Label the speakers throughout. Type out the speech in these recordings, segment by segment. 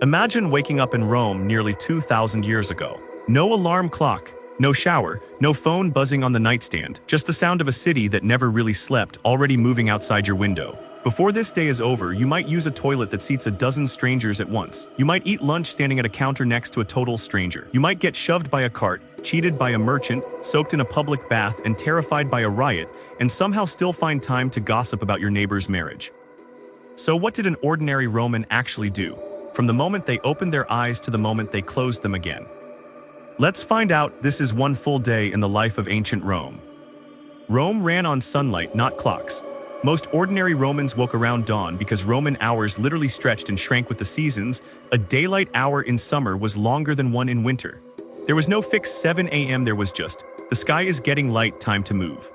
Speaker 1: Imagine waking up in Rome nearly 2,000 years ago. No alarm clock, no shower, no phone buzzing on the nightstand, just the sound of a city that never really slept already moving outside your window. Before this day is over, you might use a toilet that seats a dozen strangers at once. You might eat lunch standing at a counter next to a total stranger. You might get shoved by a cart, cheated by a merchant, soaked in a public bath, and terrified by a riot, and somehow still find time to gossip about your neighbor's marriage. So what did an ordinary Roman actually do, from the moment they opened their eyes to the moment they closed them again? Let's find out. This is one full day in the life of ancient Rome. Rome ran on sunlight, not clocks. Most ordinary Romans woke around dawn because Roman hours literally stretched and shrank with the seasons. A daylight hour in summer was longer than one in winter. There was no fixed 7 a.m. There was just, the sky is getting light, time to move.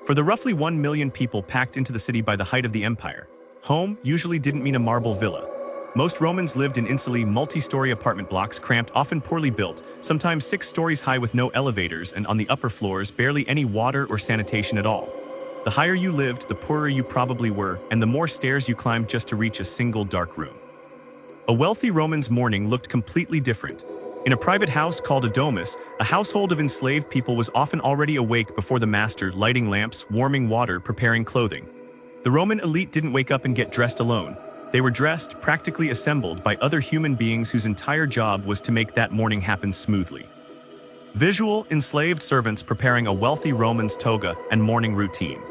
Speaker 1: For the roughly 1 million people packed into the city by the height of the empire, home usually didn't mean a marble villa. Most Romans lived in insulae, multi-story apartment blocks, cramped, often poorly built, sometimes 6 stories high with no elevators, and on the upper floors barely any water or sanitation at all. The higher you lived, the poorer you probably were, and the more stairs you climbed just to reach a single dark room. A wealthy Roman's morning looked completely different. In a private house called a domus, a household of enslaved people was often already awake before the master, lighting lamps, warming water, preparing clothing. The Roman elite didn't wake up and get dressed alone. They were dressed, practically assembled by other human beings whose entire job was to make that morning happen smoothly. Visual, enslaved servants preparing a wealthy Roman's toga and morning routine.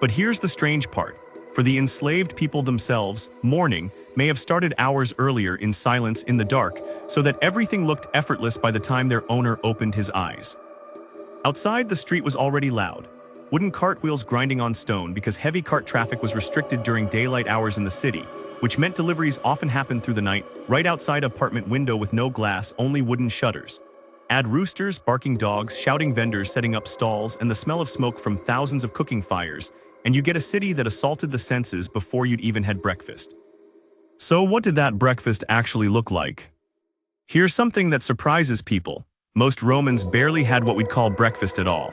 Speaker 1: But here's the strange part. For the enslaved people themselves, morning may have started hours earlier in silence in the dark, so that everything looked effortless by the time their owner opened his eyes. Outside, the street was already loud. Wooden cartwheels grinding on stone because heavy cart traffic was restricted during daylight hours in the city, which meant deliveries often happened through the night, right outside an apartment window with no glass, only wooden shutters. Add roosters, barking dogs, shouting vendors setting up stalls, and the smell of smoke from thousands of cooking fires, and you get a city that assaulted the senses before you'd even had breakfast. So what did that breakfast actually look like? Here's something that surprises people. Most Romans barely had what we'd call breakfast at all.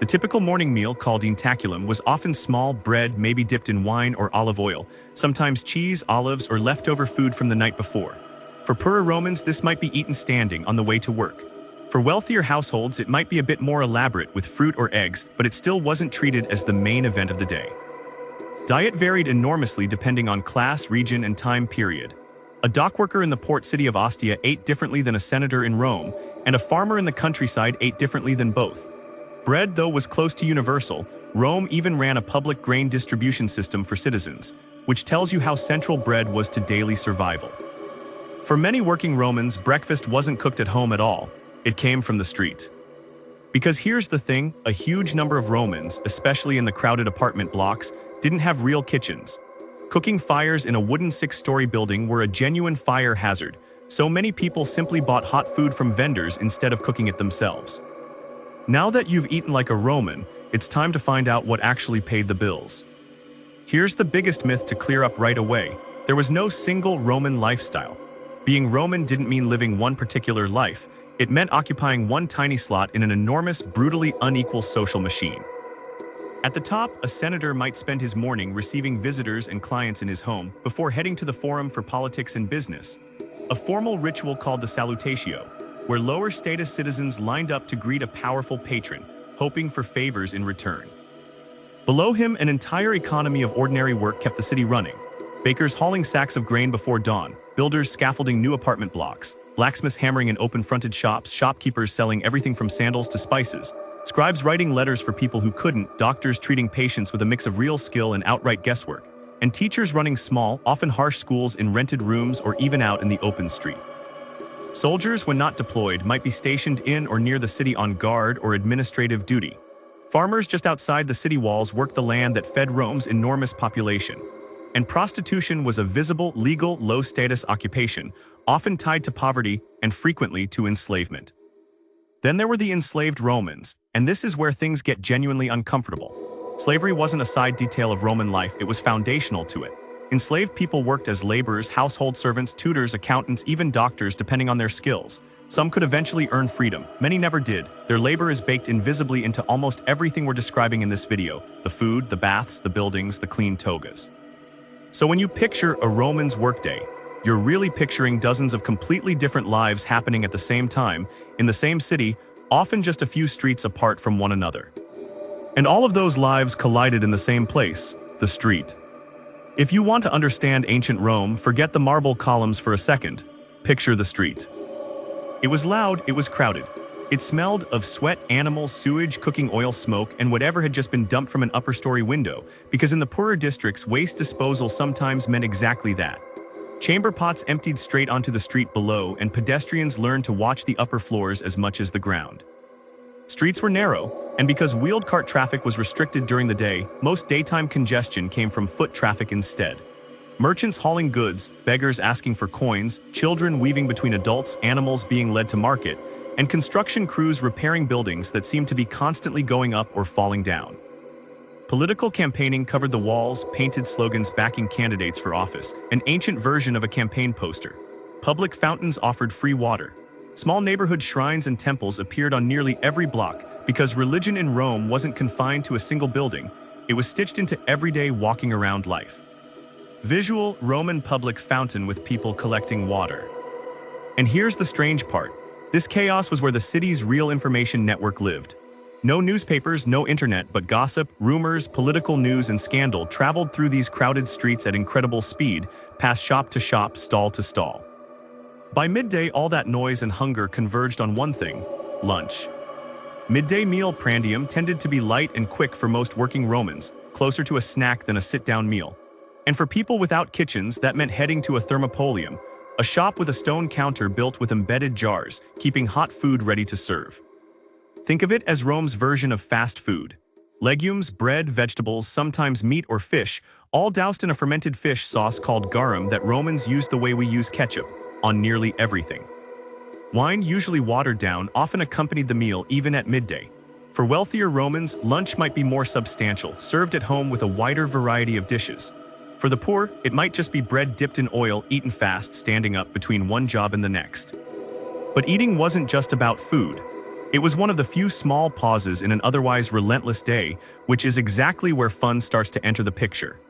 Speaker 1: The typical morning meal, called intaculum, was often small bread, maybe dipped in wine or olive oil, sometimes cheese, olives, or leftover food from the night before. For poorer Romans, this might be eaten standing on the way to work. For wealthier households, it might be a bit more elaborate with fruit or eggs, but it still wasn't treated as the main event of the day. Diet varied enormously depending on class, region, and time period. A dockworker in the port city of Ostia ate differently than a senator in Rome, and a farmer in the countryside ate differently than both. Bread, though, was close to universal. Rome even ran a public grain distribution system for citizens, which tells you how central bread was to daily survival. For many working Romans, breakfast wasn't cooked at home at all. It came from the street. Because here's the thing, a huge number of Romans, especially in the crowded apartment blocks, didn't have real kitchens. Cooking fires in a wooden 6-story building were a genuine fire hazard, so many people simply bought hot food from vendors instead of cooking it themselves. Now that you've eaten like a Roman, it's time to find out what actually paid the bills. Here's the biggest myth to clear up right away. There was no single Roman lifestyle. Being Roman didn't mean living one particular life. It meant occupying one tiny slot in an enormous, brutally unequal social machine. At the top, a senator might spend his morning receiving visitors and clients in his home before heading to the forum for politics and business, a formal ritual called the salutatio, where lower-status citizens lined up to greet a powerful patron, hoping for favors in return. Below him, an entire economy of ordinary work kept the city running. Bakers hauling sacks of grain before dawn, builders scaffolding new apartment blocks, blacksmiths hammering in open-fronted shops, shopkeepers selling everything from sandals to spices, scribes writing letters for people who couldn't, doctors treating patients with a mix of real skill and outright guesswork, and teachers running small, often harsh schools in rented rooms or even out in the open street. Soldiers, when not deployed, might be stationed in or near the city on guard or administrative duty. Farmers just outside the city walls worked the land that fed Rome's enormous population. And prostitution was a visible, legal, low-status occupation, often tied to poverty and frequently to enslavement. Then there were the enslaved Romans, and this is where things get genuinely uncomfortable. Slavery wasn't a side detail of Roman life, it was foundational to it. Enslaved people worked as laborers, household servants, tutors, accountants, even doctors, depending on their skills. Some could eventually earn freedom. Many never did. Their labor is baked invisibly into almost everything we're describing in this video: the food, the baths, the buildings, the clean togas. So when you picture a Roman's workday, you're really picturing dozens of completely different lives happening at the same time, in the same city, often just a few streets apart from one another. And all of those lives collided in the same place, the street. If you want to understand ancient Rome, forget the marble columns for a second. Picture the street. It was loud, it was crowded. It smelled of sweat, animals, sewage, cooking oil, smoke, and whatever had just been dumped from an upper-story window, because in the poorer districts, waste disposal sometimes meant exactly that. Chamber pots emptied straight onto the street below, and pedestrians learned to watch the upper floors as much as the ground. Streets were narrow, and because wheeled cart traffic was restricted during the day, most daytime congestion came from foot traffic instead. Merchants hauling goods, beggars asking for coins, children weaving between adults, animals being led to market, and construction crews repairing buildings that seemed to be constantly going up or falling down. Political campaigning covered the walls, painted slogans backing candidates for office, an ancient version of a campaign poster. Public fountains offered free water. Small neighborhood shrines and temples appeared on nearly every block because religion in Rome wasn't confined to a single building, it was stitched into everyday walking around life. Visual Roman public fountain with people collecting water. And here's the strange part. This chaos was where the city's real information network lived. No newspapers, no internet, but gossip, rumors, political news, and scandal traveled through these crowded streets at incredible speed, past shop to shop, stall to stall. By midday, all that noise and hunger converged on one thing: lunch. Midday meal prandium tended to be light and quick for most working Romans, closer to a snack than a sit-down meal. And for people without kitchens, that meant heading to a thermopolium, a shop with a stone counter built with embedded jars, keeping hot food ready to serve. Think of it as Rome's version of fast food. Legumes, bread, vegetables, sometimes meat or fish, all doused in a fermented fish sauce called garum that Romans used the way we use ketchup, on nearly everything. Wine, usually watered down, often accompanied the meal even at midday. For wealthier Romans, lunch might be more substantial, served at home with a wider variety of dishes. For the poor, it might just be bread dipped in oil, eaten fast, standing up between one job and the next. But eating wasn't just about food. It was one of the few small pauses in an otherwise relentless day, which is exactly where fun starts to enter the picture.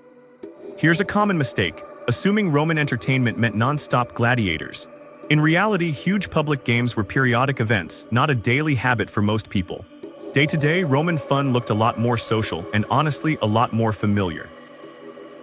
Speaker 1: Here's a common mistake: assuming Roman entertainment meant non-stop gladiators. In reality, huge public games were periodic events, not a daily habit for most people. Day-to-day, Roman fun looked a lot more social and honestly a lot more familiar.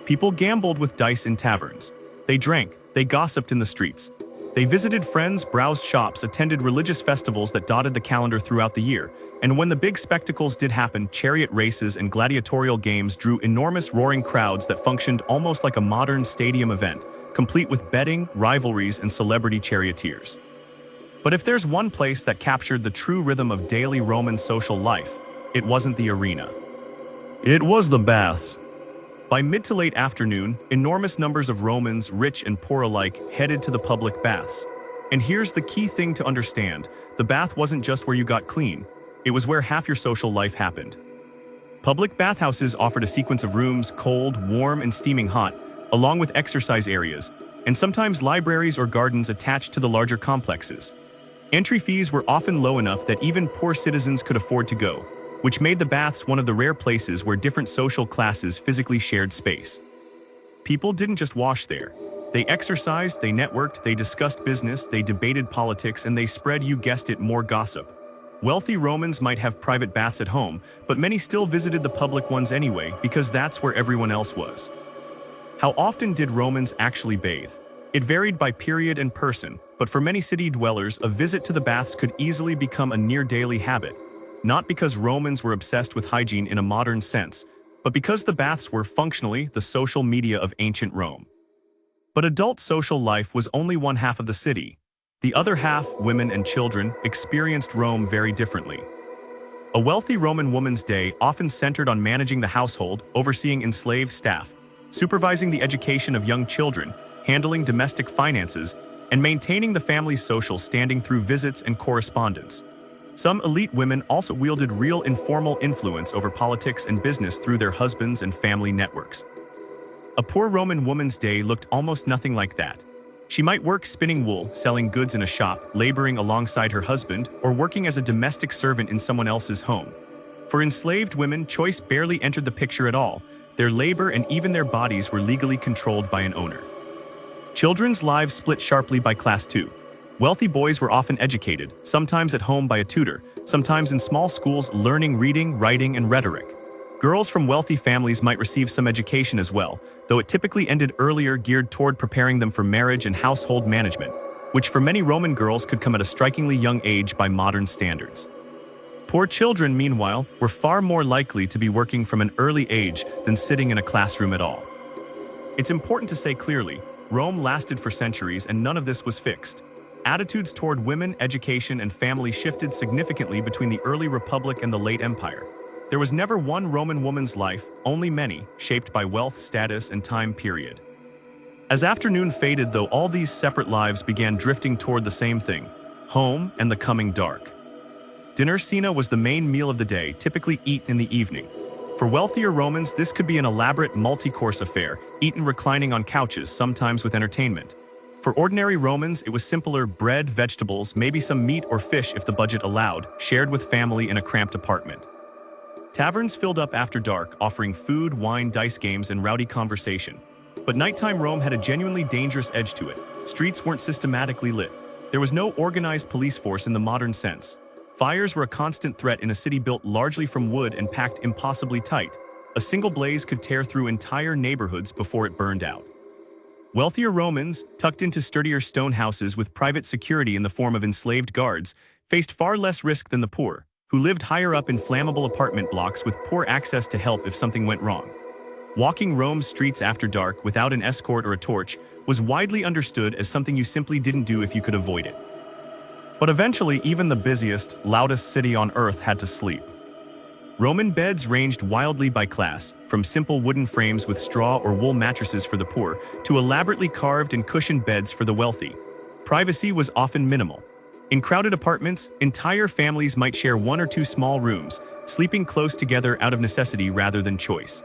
Speaker 1: People gambled with dice in taverns. They drank, they gossiped in the streets. They visited friends, browsed shops, attended religious festivals that dotted the calendar throughout the year. And when the big spectacles did happen, chariot races and gladiatorial games drew enormous roaring crowds that functioned almost like a modern stadium event, complete with betting, rivalries, and celebrity charioteers. But if there's one place that captured the true rhythm of daily Roman social life, it wasn't the arena. It was the baths. By mid to late afternoon, enormous numbers of Romans, rich and poor alike, headed to the public baths. And here's the key thing to understand: the bath wasn't just where you got clean, it was where half your social life happened. Public bathhouses offered a sequence of rooms, cold, warm, and steaming hot, along with exercise areas, and sometimes libraries or gardens attached to the larger complexes. Entry fees were often low enough that even poor citizens could afford to go, which made the baths one of the rare places where different social classes physically shared space. People didn't just wash there. They exercised, they networked, they discussed business, they debated politics, and they spread, you guessed it, more gossip. Wealthy Romans might have private baths at home, but many still visited the public ones anyway because that's where everyone else was. How often did Romans actually bathe? It varied by period and person, but for many city dwellers, a visit to the baths could easily become a near-daily habit. Not because Romans were obsessed with hygiene in a modern sense, but because the baths were functionally the social media of ancient Rome. But adult social life was only one half of the city. The other half, women and children, experienced Rome very differently. A wealthy Roman woman's day often centered on managing the household, overseeing enslaved staff, supervising the education of young children, handling domestic finances, and maintaining the family's social standing through visits and correspondence. Some elite women also wielded real informal influence over politics and business through their husbands and family networks. A poor Roman woman's day looked almost nothing like that. She might work spinning wool, selling goods in a shop, laboring alongside her husband, or working as a domestic servant in someone else's home. For enslaved women, choice barely entered the picture at all. Their labor and even their bodies were legally controlled by an owner. Children's lives split sharply by class too. Wealthy boys were often educated, sometimes at home by a tutor, sometimes in small schools learning reading, writing, and rhetoric. Girls from wealthy families might receive some education as well, though it typically ended earlier, geared toward preparing them for marriage and household management, which for many Roman girls could come at a strikingly young age by modern standards. Poor children, meanwhile, were far more likely to be working from an early age than sitting in a classroom at all. It's important to say clearly, Rome lasted for centuries and none of this was fixed. Attitudes toward women, education, and family shifted significantly between the early Republic and the late Empire. There was never one Roman woman's life, only many, shaped by wealth, status, and time period. As afternoon faded, though, all these separate lives began drifting toward the same thing: home and the coming dark. Dinner cena was the main meal of the day, typically eaten in the evening. For wealthier Romans, this could be an elaborate multi-course affair, eaten reclining on couches, sometimes with entertainment. For ordinary Romans, it was simpler: bread, vegetables, maybe some meat or fish if the budget allowed, shared with family in a cramped apartment. Taverns filled up after dark, offering food, wine, dice games, and rowdy conversation. But nighttime Rome had a genuinely dangerous edge to it. Streets weren't systematically lit. There was no organized police force in the modern sense. Fires were a constant threat in a city built largely from wood and packed impossibly tight. A single blaze could tear through entire neighborhoods before it burned out. Wealthier Romans, tucked into sturdier stone houses with private security in the form of enslaved guards, faced far less risk than the poor, who lived higher up in flammable apartment blocks with poor access to help if something went wrong. Walking Rome's streets after dark without an escort or a torch was widely understood as something you simply didn't do if you could avoid it. But eventually, even the busiest, loudest city on earth had to sleep. Roman beds ranged wildly by class, from simple wooden frames with straw or wool mattresses for the poor to elaborately carved and cushioned beds for the wealthy. Privacy was often minimal. In crowded apartments, entire families might share one or two small rooms, sleeping close together out of necessity rather than choice.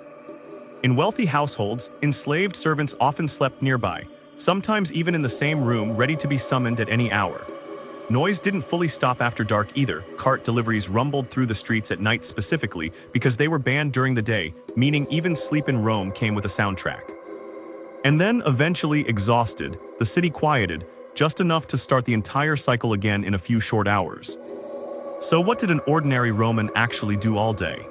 Speaker 1: In wealthy households, enslaved servants often slept nearby, sometimes even in the same room, ready to be summoned at any hour. Noise didn't fully stop after dark either. Cart deliveries rumbled through the streets at night specifically because they were banned during the day, meaning even sleep in Rome came with a soundtrack. And then, eventually exhausted, the city quieted, just enough to start the entire cycle again in a few short hours. So what did an ordinary Roman actually do all day?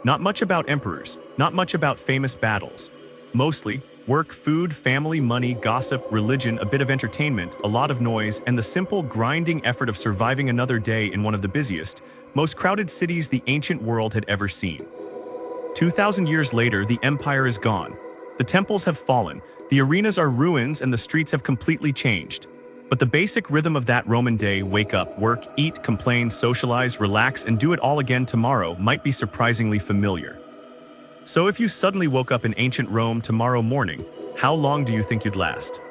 Speaker 1: Not much about emperors, not much about famous battles. Mostly, work, food, family, money, gossip, religion, a bit of entertainment, a lot of noise, and the simple, grinding effort of surviving another day in one of the busiest, most crowded cities the ancient world had ever seen. 2,000 years later, the empire is gone. The temples have fallen, the arenas are ruins, and the streets have completely changed. But the basic rhythm of that Roman day, wake up, work, eat, complain, socialize, relax, and do it all again tomorrow, might be surprisingly familiar. So if you suddenly woke up in ancient Rome tomorrow morning, how long do you think you'd last?